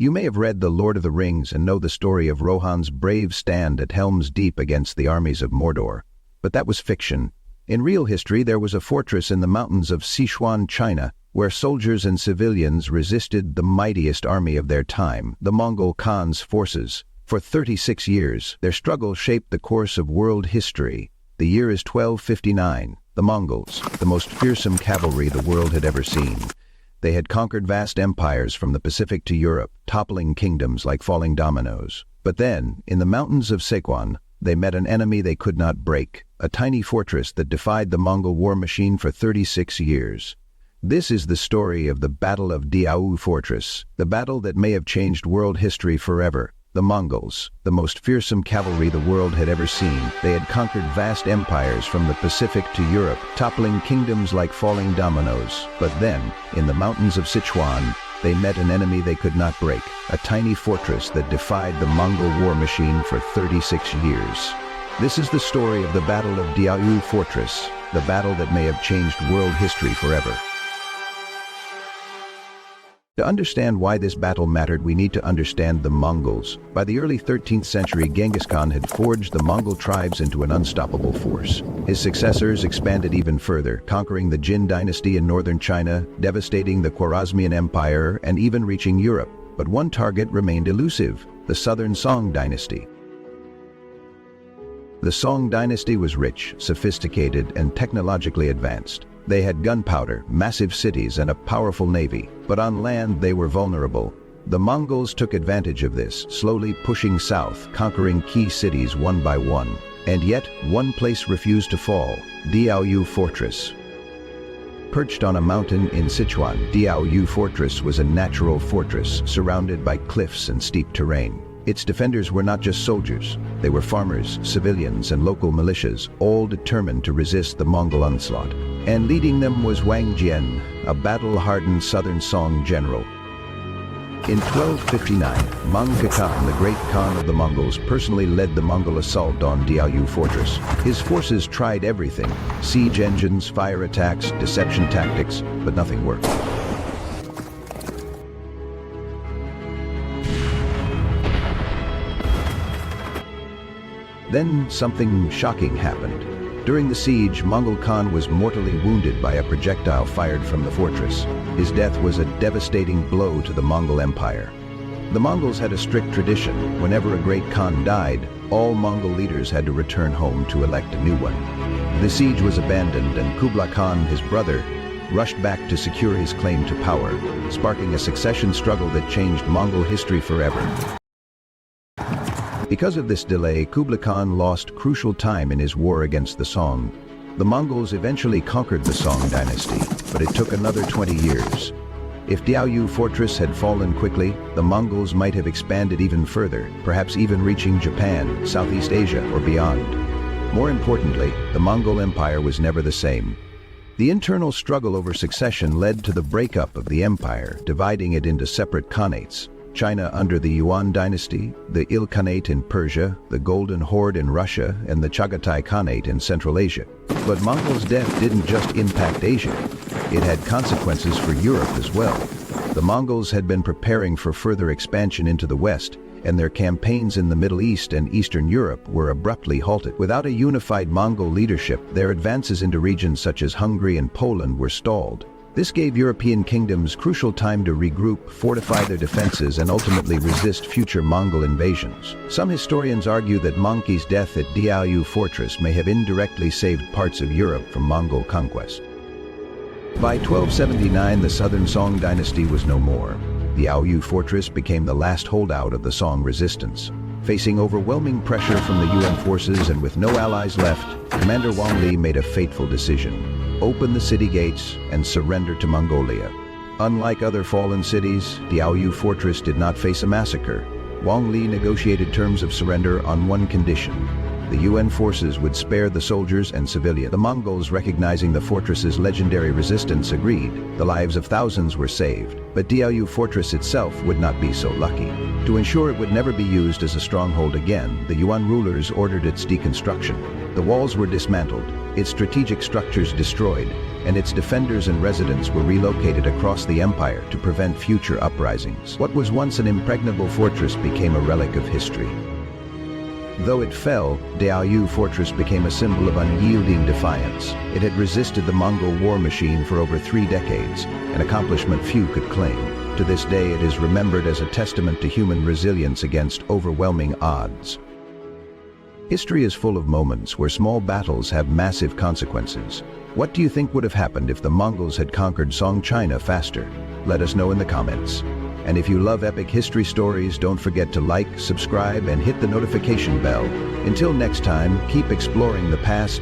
You may have read The Lord of the Rings and know the story of Rohan's brave stand at Helm's Deep against the armies of Mordor. But that was fiction. In real history, there was a fortress in the mountains of Sichuan, China, where soldiers and civilians resisted the mightiest army of their time, the Mongol Khan's forces. For 36 years, their struggle shaped the course of world history. The year is 1259. The Mongols, the most fearsome cavalry the world had ever seen. They had conquered vast empires from the Pacific to Europe, toppling kingdoms like falling dominoes. But then, in the mountains of Sichuan, they met an enemy they could not break, a tiny fortress that defied the Mongol war machine for 36 years. This is the story of the Battle of Diaoyu Fortress, the battle that may have changed world history forever. The Mongols, the most fearsome cavalry the world had ever seen, they had conquered vast empires from the Pacific to Europe, toppling kingdoms like falling dominoes. But then, in the mountains of Sichuan, they met an enemy they could not break, a tiny fortress that defied the Mongol war machine for 36 years. This is the story of the Battle of Diaoyu Fortress, the battle that may have changed world history forever. To understand why this battle mattered, we need to understand the Mongols. By the early 13th century, Genghis Khan had forged the Mongol tribes into an unstoppable force. His successors expanded even further, conquering the Jin dynasty in northern China, devastating the Khwarezmian Empire, and even reaching Europe. But one target remained elusive: the southern Song dynasty. The Song dynasty was rich, sophisticated, and technologically advanced. They had gunpowder, massive cities, and a powerful navy, but on land they were vulnerable. The Mongols took advantage of this, slowly pushing south, conquering key cities one by one. And yet, one place refused to fall: Diaoyu Fortress. Perched on a mountain in Sichuan, Diaoyu Fortress was a natural fortress, surrounded by cliffs and steep terrain. Its defenders were not just soldiers. They were farmers, civilians, and local militias, all determined to resist the Mongol onslaught. And leading them was Wang Jian, a battle-hardened southern Song general. In 1259, Mongke Khan, the great Khan of the Mongols, personally led the Mongol assault on Diaoyu Fortress. His forces tried everything: siege engines, fire attacks, deception tactics, but nothing worked. Then something shocking happened. During the siege, Mongol Khan was mortally wounded by a projectile fired from the fortress. His death was a devastating blow to the Mongol Empire. The Mongols had a strict tradition: whenever a great Khan died, all Mongol leaders had to return home to elect a new one. The siege was abandoned, and Kublai Khan, his brother, rushed back to secure his claim to power, sparking a succession struggle that changed Mongol history forever. Because of this delay, Kublai Khan lost crucial time in his war against the Song. The Mongols eventually conquered the Song dynasty, but it took another 20 years. If Diaoyu Fortress had fallen quickly, the Mongols might have expanded even further, perhaps even reaching Japan, Southeast Asia, or beyond. More importantly, the Mongol Empire was never the same. The internal struggle over succession led to the breakup of the empire, dividing it into separate khanates: China under the Yuan dynasty, the Ilkhanate in Persia, the Golden Horde in Russia, and the Chagatai Khanate in Central Asia. But Mongols' death didn't just impact Asia. It had consequences for Europe as well. The Mongols had been preparing for further expansion into the West, and their campaigns in the Middle East and Eastern Europe were abruptly halted. Without a unified Mongol leadership, their advances into regions such as Hungary and Poland were stalled. This gave European kingdoms crucial time to regroup, fortify their defenses, and ultimately resist future Mongol invasions. Some historians argue that Mongke's death at Diaoyu Fortress may have indirectly saved parts of Europe from Mongol conquest. By 1279, the southern Song dynasty was no more. Diaoyu Fortress became the last holdout of the Song resistance. Facing overwhelming pressure from the UN forces and with no allies left, Commander Wang Li made a fateful decision: open the city gates and surrender to Mongolia. Unlike other fallen cities, Diaoyu Fortress did not face a massacre. Wang Li negotiated terms of surrender on one condition: the UN forces would spare the soldiers and civilians. The Mongols, recognizing the fortress's legendary resistance, agreed. The lives of thousands were saved, but Diaoyu fortress itself would not be so lucky. To ensure it would never be used as a stronghold again, the Yuan rulers ordered its deconstruction. The walls were dismantled, its strategic structures destroyed, and its defenders and residents were relocated across the empire to prevent future uprisings. What was once an impregnable fortress became a relic of history. Though it fell, Diaoyu fortress became a symbol of unyielding defiance. It had resisted the Mongol war machine for over 3 decades, an accomplishment few could claim. To this day, it is remembered as a testament to human resilience against overwhelming odds. History is full of moments where small battles have massive consequences. What do you think would have happened if the Mongols had conquered Song China faster? Let us know in the comments. And if you love epic history stories, don't forget to like, subscribe, and hit the notification bell. Until next time, keep exploring the past